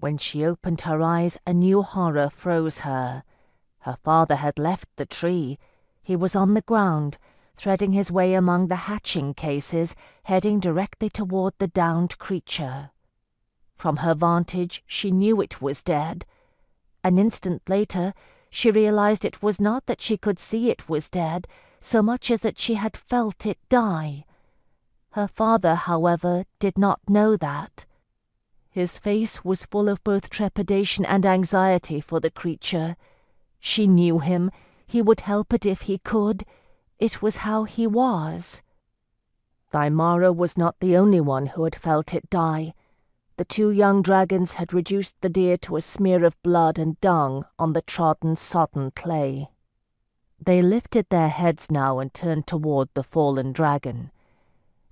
When she opened her eyes, a new horror froze her. Her father had left the tree. He was on the ground, threading his way among the hatching cases, heading directly toward the downed creature. From her vantage, she knew it was dead. An instant later, she realized it was not that she could see it was dead, so much as that she had felt it die. Her father, however, did not know that. His face was full of both trepidation and anxiety for the creature. She knew him. He would help it if he could. It was how he was. Thymara was not the only one who had felt it die. The two young dragons had reduced the deer to a smear of blood and dung on the trodden, sodden clay. They lifted their heads now and turned toward the fallen dragon.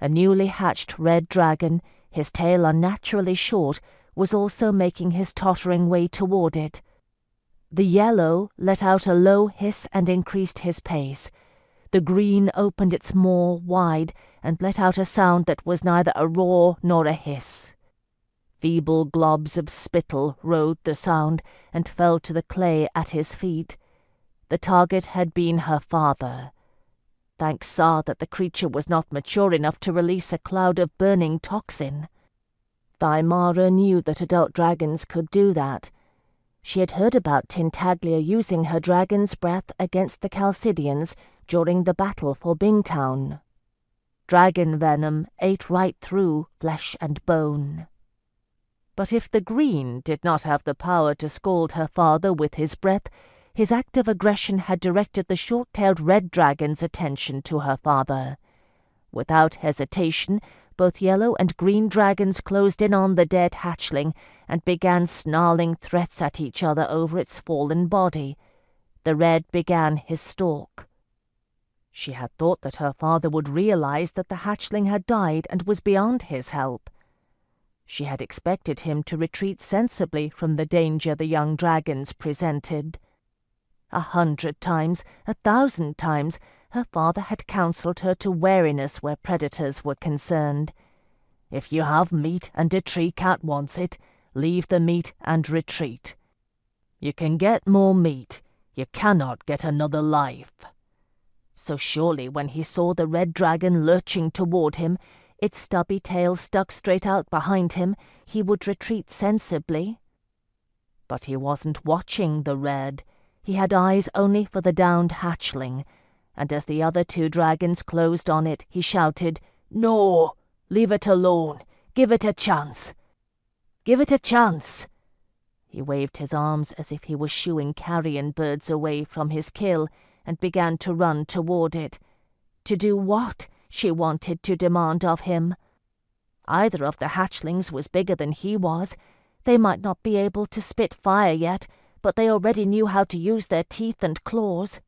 A newly hatched red dragon, his tail unnaturally short, was also making his tottering way toward it. The yellow let out a low hiss and increased his pace. The green opened its maw wide and let out a sound that was neither a roar nor a hiss. Feeble globs of spittle rode the sound and fell to the clay at his feet. The target had been her father. Thank Sa that the creature was not mature enough to release a cloud of burning toxin. Thymara knew that adult dragons could do that. She had heard about Tintaglia using her dragon's breath against the Chalcidians during the battle for Bingtown. Dragon venom ate right through flesh and bone. But if the green did not have the power to scald her father with his breath, his act of aggression had directed the short-tailed red dragon's attention to her father. Without hesitation, both yellow and green dragons closed in on the dead hatchling and began snarling threats at each other over its fallen body. The red began his stalk. She had thought that her father would realize that the hatchling had died and was beyond his help. She had expected him to retreat sensibly from the danger the young dragons presented. 100 times, 1,000 times, her father had counselled her to wariness where predators were concerned. If you have meat and a tree cat wants it, leave the meat and retreat. You can get more meat, you cannot get another life. So surely when he saw the red dragon lurching toward him, its stubby tail stuck straight out behind him, he would retreat sensibly. But he wasn't watching the red. He had eyes only for the downed hatchling, and as the other two dragons closed on it, he shouted, "No! Leave it alone! Give it a chance! Give it a chance!" He waved his arms as if he was shooing carrion birds away from his kill, and began to run toward it. To do what? She wanted to demand of him. Either of the hatchlings was bigger than he was. They might not be able to spit fire yet, but they already knew how to use their teeth and claws.